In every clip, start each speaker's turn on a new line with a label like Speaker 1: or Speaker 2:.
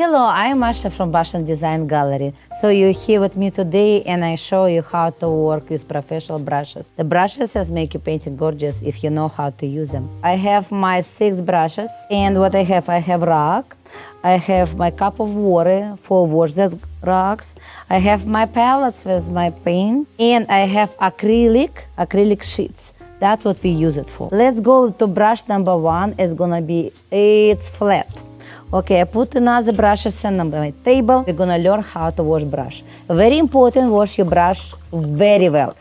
Speaker 1: Hello, I'm Masha from Russian Design Gallery. So you're here with me today and I show you how to work with professional brushes. The brushes that make your painting gorgeous if you know how to use them. I have my 6 brushes and what I have rock. I have my cup of water for wash the rocks. I have my palettes with my paint and I have acrylic sheets. That's what we use it for. Let's go to brush number 1. It's flat. Okay, I put another brushes on my table. We're gonna learn how to wash brush. Very important, wash your brush very well,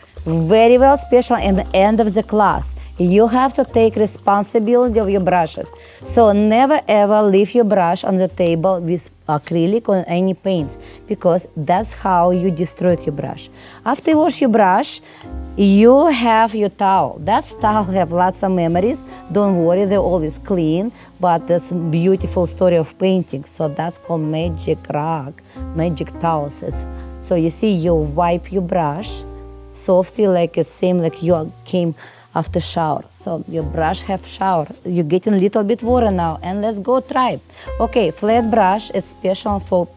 Speaker 1: especially at the end of the class. You have to take responsibility of your brushes. So never ever leave your brush on the table with acrylic or any paints, because that's how you destroy your brush. After you wash your brush, you have your towel. That towel have lots of memories. Don't worry, they're always clean, but there's beautiful story of painting. So that's called magic rock, magic towels. So you see, you wipe your brush softly, like you came after shower. So your brush have shower. You're getting a little bit water now, and let's go try it. Okay, flat brush, it's special for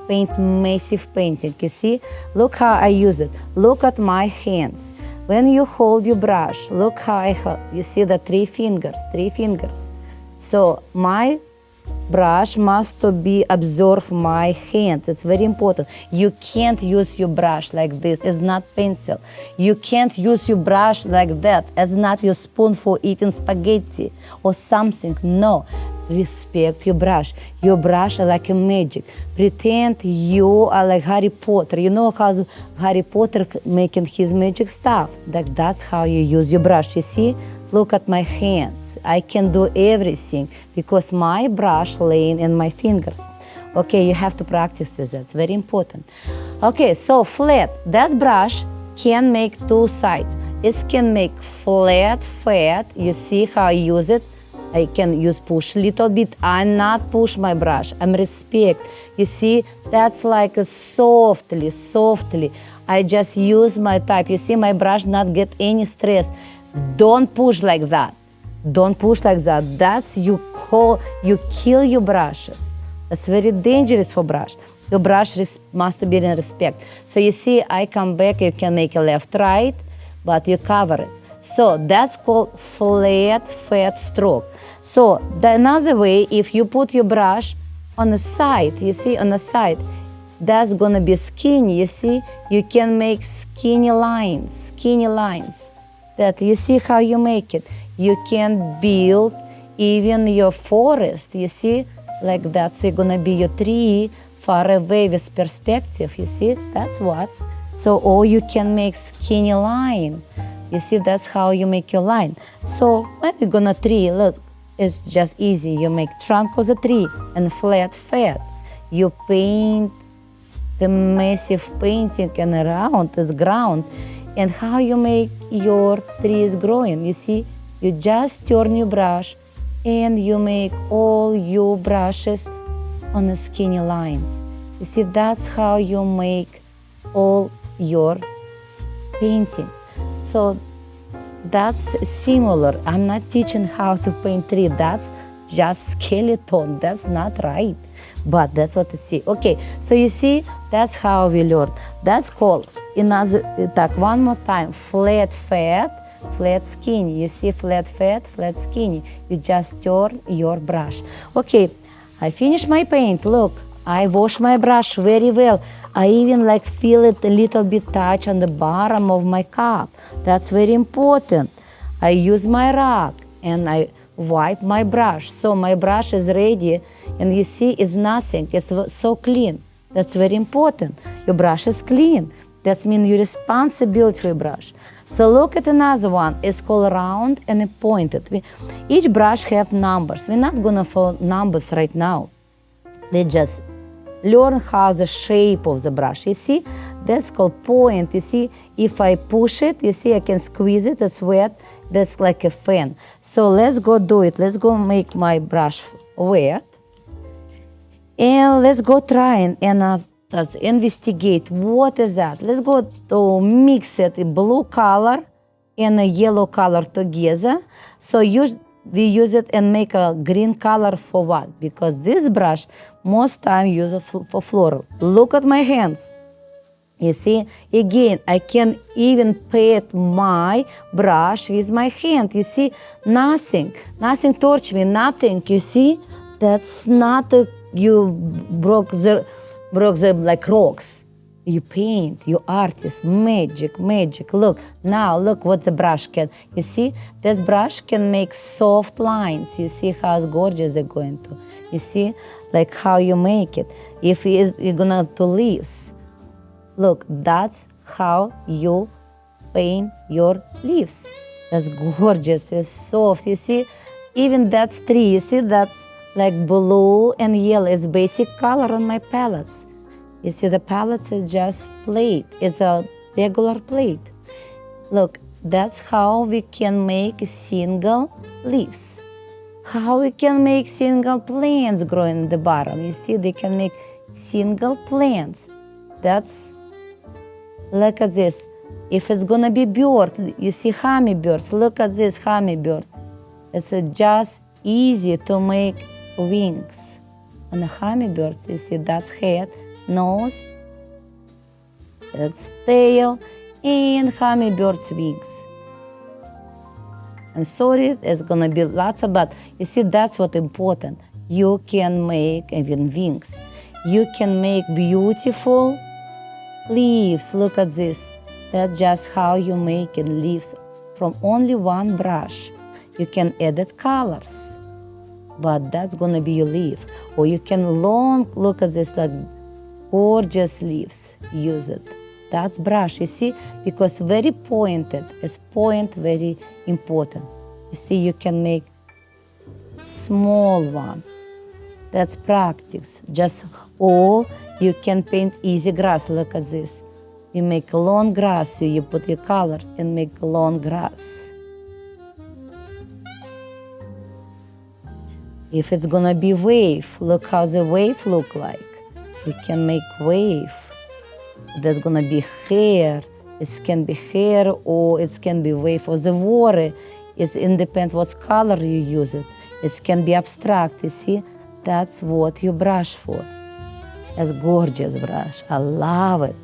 Speaker 1: paint massive painting. You see, look how I use it. Look at my hands. When you hold your brush, look how I hold. You see the 3 fingers. So my brush must be absorb my hands. It's very important. You can't use your brush like this. It's not pencil. You can't use your brush like that. It's not your spoon for eating spaghetti or something. No. Respect your brush. Your brush is like a magic. Pretend you are like Harry Potter. You know how Harry Potter making his magic stuff? That's how you use your brush. You see? Look at my hands. I can do everything because my brush laying in my fingers. Okay, you have to practice with that. It's very important. Okay, so flat. That brush can make 2 sides. It can make flat. You see how I use it? I can use push a little bit. I not push my brush. I'm respect. You see, that's like a softly. I just use my type. You see, my brush not get any stress. Don't push like that. That's you kill your brushes. That's very dangerous for brush. Your brush must be in respect. So you see, I come back. You can make a left, right, but you cover it. So that's called flat stroke. So the another way, if you put your brush on the side, you see, on the side, that's gonna be skinny. You see, you can make skinny lines. That you see how you make it. You can build even your forest. You see, like that. So you're gonna be your tree far away with perspective. You see, that's what. So or you can make skinny line. You see, that's how you make your line. So when you're gonna tree, look, it's just easy. You make trunk of the tree and flat. You paint the massive painting and around this ground. And how you make your trees growing. You see, you just turn your brush and you make all your brushes on the skinny lines. You see, that's how you make all your painting. So that's similar. I'm not teaching how to paint tree. That's just skeleton. That's not right. But that's what you see. Okay, so you see, that's how we learn. That's called, one more time, flat skinny. You see, flat skinny. You just turn your brush. Okay, I finished my paint. Look, I wash my brush very well. I even feel it a little bit touch on the bottom of my cup. That's very important. I use my rag and I wipe my brush. So my brush is ready, and you see, it's nothing. It's so clean. That's very important. Your brush is clean. That means your responsibility for your brush. So look at another one. It's called round and pointed. Each brush have numbers. We're not gonna follow numbers right now. They just learn how the shape of the brush. You see, that's called point. You see, if I push it, you see, I can squeeze it. It's wet. That's like a fan. So let's go do it. Let's go make my brush wet. And let's go try and investigate what is that. Let's go to mix it, blue color and a yellow color together. So we use it and make a green color for what? Because this brush most time use it for floral. Look at my hands. You see, again, I can even paint my brush with my hand. You see, nothing touch me, nothing. You see, that's not you broke the like rocks. You paint, you artist, magic. Look what the brush can. You see, this brush can make soft lines. You see how gorgeous they're going to. You see, like how you make it. If you're gonna do leaves. Look, that's how you paint your leaves. That's gorgeous, it's soft. You see, even that's tree, you see, that's like blue and yellow. It's basic color on my palettes. You see, the palette is just plate. It's a regular plate. Look, that's how we can make single leaves. How we can make single plants growing in the bottom. You see, they can make single plants. That's, look at this. If it's gonna be bird, you see hummingbirds. Look at this hummingbird. It's just easy to make wings. On the hummingbirds, you see, that's head, nose, that's tail, and hummingbird's wings. I'm sorry, it's gonna be lots of, but you see, that's what important. You can make even wings. You can make beautiful leaves. Look at this. That's just how you make it, leaves from only one brush. You can edit colors, but that's gonna be your leaf. Or you can look at this, like gorgeous leaves. Use it. That's brush, you see, because very pointed. It's point very important. You see, you can make small one. That's practice. Just, or you can paint easy grass. Look at this. You make long grass, you put your colors and make long grass. If it's gonna be wave, look how the wave look like. You can make wave. That's gonna be hair. It can be hair or it can be wave or the water. It's independent what color you use it. It can be abstract, you see. That's what you brush for. It's gorgeous brush. I love it.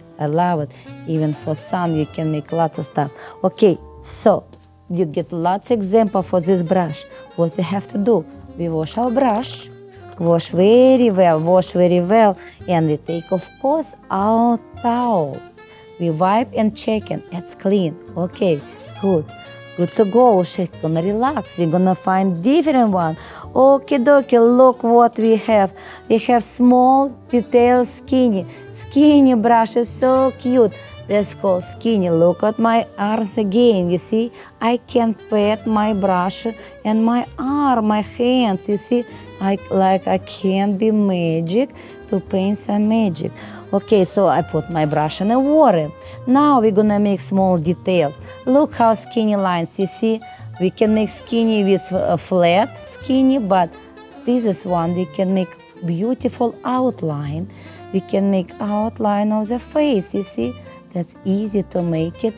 Speaker 1: Even for sun, you can make lots of stuff. Okay, so you get lots of example for this brush. What we have to do? We wash our brush, wash very well, and we take, of course, our towel. We wipe and check it. It's clean. Okay, good to go. We're gonna relax. We're gonna find different one. Okay, dokie, look what we have. We have small, detailed, skinny brush. Is so cute. That's called skinny. Look at my arms again. You see, I can pat my brush and my arm, my hands. You see, I can be magic to paint some magic. Okay, so I put my brush in the water. Now we're gonna make small details. Look how skinny lines. You see, we can make skinny with a flat skinny, but this is one we can make beautiful outline. We can make outline of the face. You see, that's easy to make it.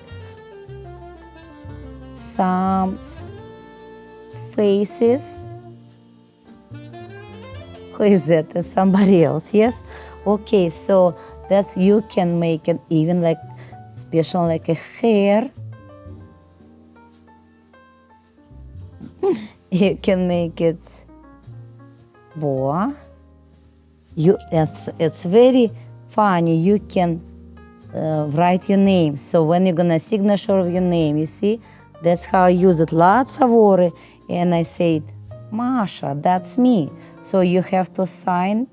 Speaker 1: Some faces. Who is it? Somebody else, yes? Okay, so that's, you can make it even like special, like a hair. You can make it boa. It's very funny. You can write your name. So when you're gonna signature of your name, you see, that's how I use it. Lots of water, and I said, Masha, that's me. So you have to sign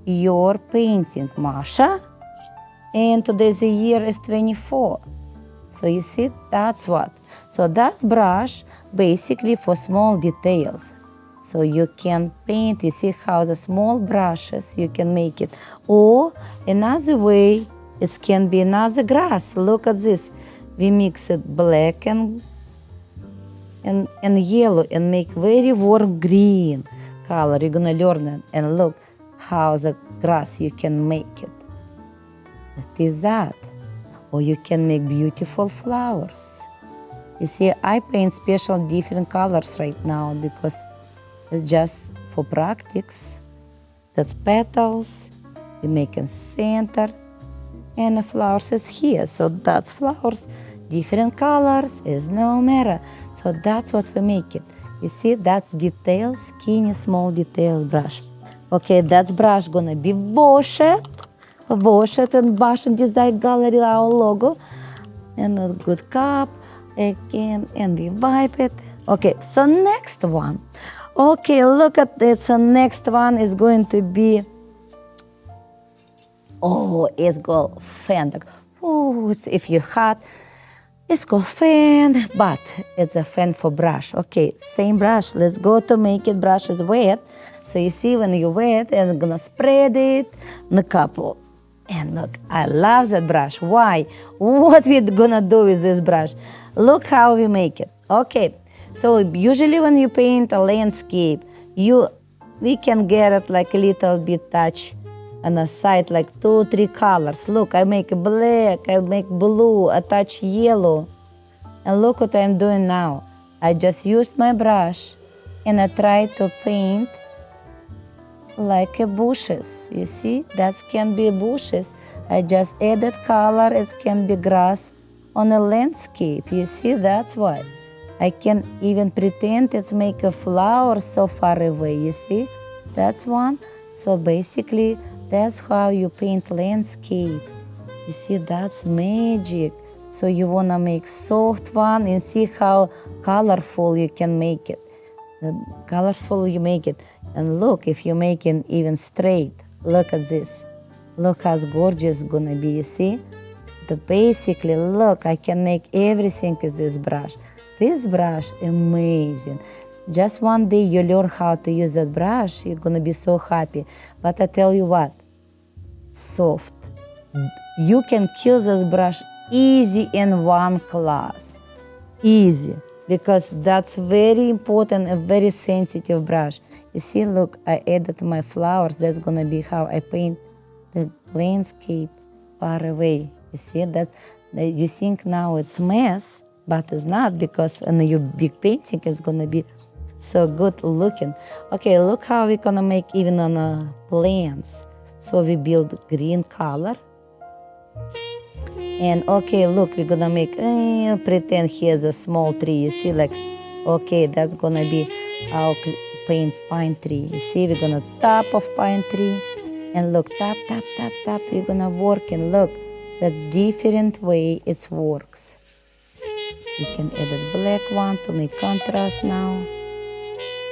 Speaker 1: your painting, Masha. And today's the year is 24. So you see, that's what. So that's brush basically for small details. So you can paint, you see how the small brushes you can make it. Or another way, it can be another grass. Look at this. We mix it black and yellow and make very warm green color. You're gonna learn it and look how the grass you can make it. That is that. Or you can make beautiful flowers. You see, I paint special different colors right now because it's just for practice. That's petals, we make a center, and the flowers is here. So that's flowers, different colors, is no matter. So that's what we make it. You see, that's detail, skinny, small detail brush. Okay, that's brush gonna be washed in Masha Design Gallery, our logo. And a good cup again, and we wipe it. Okay, so next one. Okay, look at this. So next one is going to be, it's called fan. If you're hot, it's called fan, but it's a fan for brush. Okay, same brush. Let's go to make it. Brush is wet. So you see when you wet, and I'm gonna spread it in the cup. And look, I love that brush. Why? What we're gonna do with this brush? Look how we make it. Okay, so usually when you paint a landscape, we can get it like a little bit touch on the side, like 2-3 colors. Look, I make black, I make blue, I touch yellow. And look what I'm doing now. I just used my brush and I try to paint like a bushes. You see, that can be bushes. I just added color. It can be grass on a landscape. You see, that's why I can even pretend it's make a flower so far away. You see, that's one. So basically, that's how you paint landscape. You see, that's magic. So you wanna make soft one and see how colorful you can make it. Colorful you make it. And look, if you make it even straight, look at this. Look how gorgeous it's gonna be, you see? Basically, look, I can make everything with this brush. This brush, amazing. Just one day you learn how to use that brush, you're gonna be so happy. But I tell you what, soft. You can kill this brush easy in one class. Easy. Because that's very important, a very sensitive brush. You see, look, I added my flowers. That's gonna be how I paint the landscape far away. You see that? You think now it's mess, but it's not, because in your big painting it's gonna be so good looking. Okay, look how we're gonna make even on plants. So we build green color. And okay, look, we're gonna make, pretend here's a small tree. You see, like, okay, that's gonna be our paint pine tree. You see, we're gonna top of pine tree. And look, tap, tap, tap, tap. We're gonna work, and look, that's different way it works. You can add a black one to make contrast now.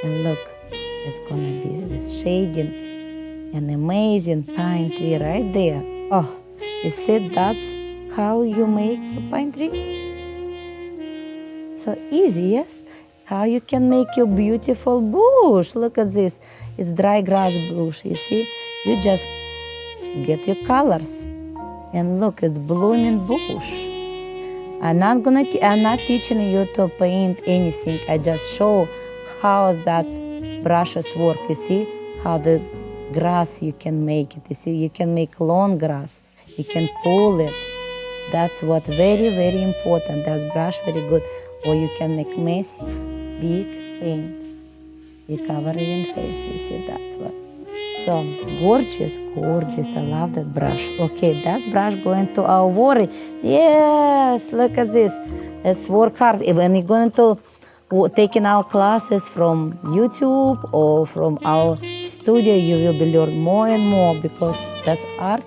Speaker 1: And look, it's gonna be this shading. An amazing pine tree right there. Oh, you see, that's how you make a pine tree? So easy, yes? How you can make your beautiful bush. Look at this. It's dry grass bush, you see? You just get your colors. And look, it's blooming bush. I'm not teaching you to paint anything. I just show how that brushes work. You see how the grass you can make it. You see, you can make long grass. You can pull it. That's what very, very important. That's brush very good. Or you can make massive, big paint. You cover even face. You see, that's what. So gorgeous, gorgeous. I love that brush. Okay, that's brush going to our worry. Yes, look at this. Let's work hard. When you're going to taking our classes from YouTube or from our studio, you will be learn more and more, because that's art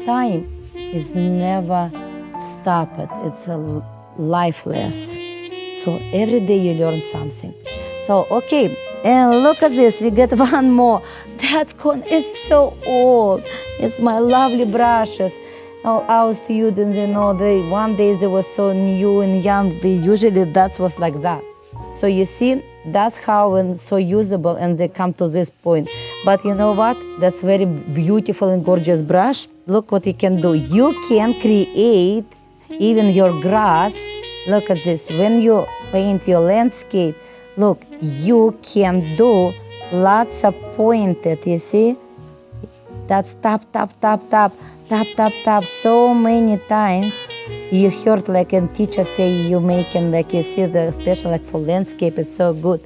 Speaker 1: time is never stop it. It's a lifeless. So every day you learn something. So okay, and look at this. We get one more. That cone is so old. It's my lovely brushes. Our students, one day they were so new and young. Usually that was like that. So you see, that's how and so usable, and they come to this point. But you know what? That's very beautiful and gorgeous brush. Look what you can do. You can create even your grass. Look at this. When you paint your landscape, look, you can do lots of pointed, you see? that's tap, tap, tap, tap, tap, tap, tap, so many times. You heard like a teacher say you making like you see the special like for landscape it's so good.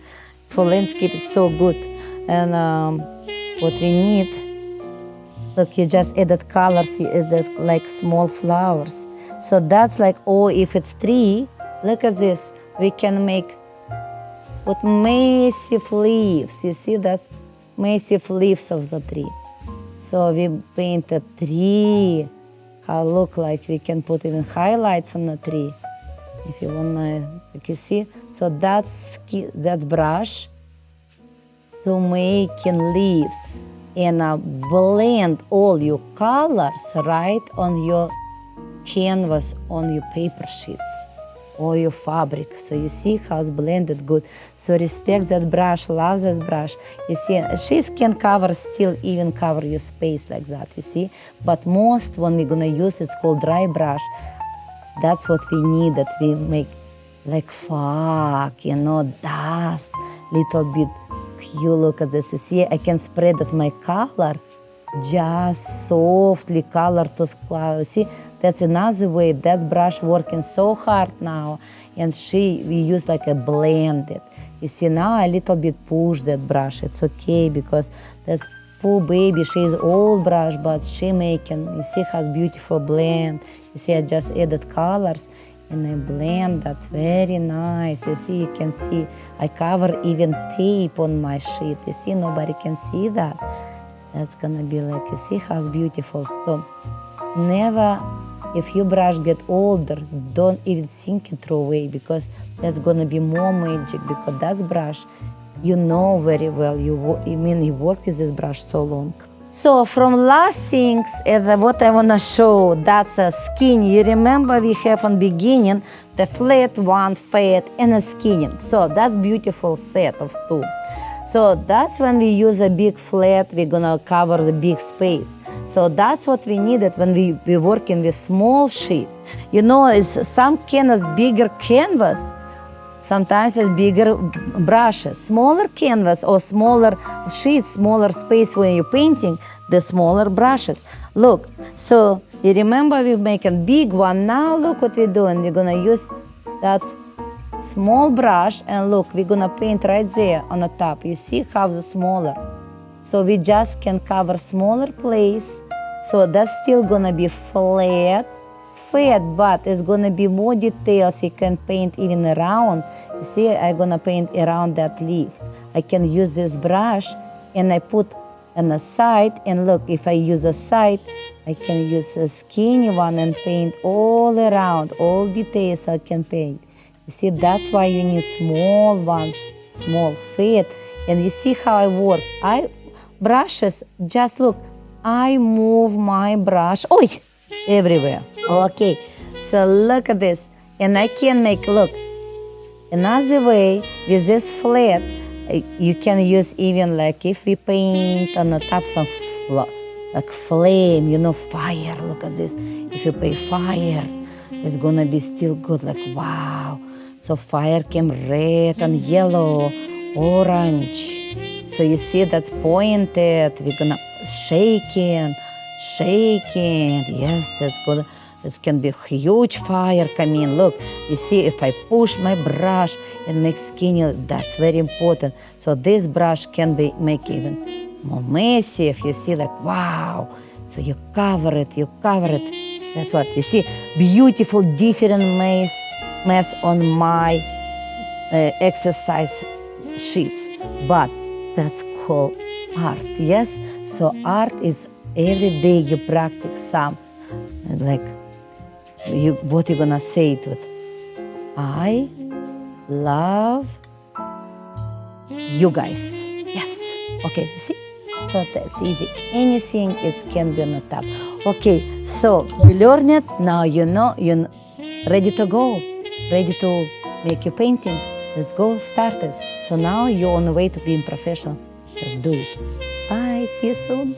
Speaker 1: For landscape it's so good. And what we need, look, you just added colors, it's like small flowers. So that's like, oh, if it's tree, look at this. We can make with massive leaves. You see, that's massive leaves of the tree. So we paint a tree. How look like we can put even highlights on the tree. If you wanna, like you see. So that's brush to making leaves. And blend all your colors right on your canvas, on your paper sheets or your fabric. So you see how it's blended good. So respect that brush, love this brush. You see, sheets can cover, still even cover your space like that, you see. But most when we're gonna use, it's called dry brush. That's what we need, that we make like fog, dust, little bit. You look at this, you see, I can spread that my color, just softly color those clouds. See, that's another way. That's brush working so hard now, and we use like a blended. You see, now I little bit push that brush. It's okay because that's poor baby. She's old brush, but she making. You see, has beautiful blend. You see, I just added colors. And I blend, that's very nice. You see, you can see, I cover even tape on my sheet. You see, nobody can see that. That's gonna be like, you see how it's beautiful. So never, if your brush get older, don't even think it throw away because that's gonna be more magic because that's brush, you know very well, you work with this brush so long. So from last things, what I want to show, that's a skinny. You remember we have on beginning the flat one, fat, and a skinny. So that's beautiful set of two. So that's when we use a big flat, we're going to cover the big space. So that's what we needed when we're working with small sheet. It's some canvas, bigger canvas. Sometimes it's bigger brushes, smaller canvas or smaller sheets, smaller space when you're painting, the smaller brushes. Look, so you remember we make a big one. Now look what we're doing. We're gonna use that small brush and look, we're gonna paint right there on the top. You see how the smaller. So we just can cover smaller place. So that's still gonna be flat, but it's gonna be more details. You can paint even around. You see, I'm gonna paint around that leaf. I can use this brush and I put on the side, and look, if I use a side, I can use a skinny one and paint all around, all details I can paint. You see, that's why you need small one, small fat. And you see how I work. Brushes, just look, I move my brush, everywhere. Okay, so look at this. And I can make, look, another way with this flat, you can use even like if we paint on the top some like flame, fire, look at this. If you paint fire, it's gonna be still good, like wow. So fire came red and yellow, orange. So you see that's pointed, we're gonna shaking. Yes, it's good. It can be huge fire coming. Look, you see, if I push my brush and make skinny, that's very important. So this brush can make even more messy. If you see, like wow. So you cover it. That's what you see. Beautiful, different mess on my exercise sheets. But that's called art. Yes. So art is every day you practice some, like what you're gonna say to it. I love you guys. Yes. Okay, you see? So that's easy. Anything can be on the top. Okay, so you learn it. Now you know you're ready to go. Ready to make your painting. Let's go, start it. So now you're on the way to being professional. Just do it. Bye, see you soon.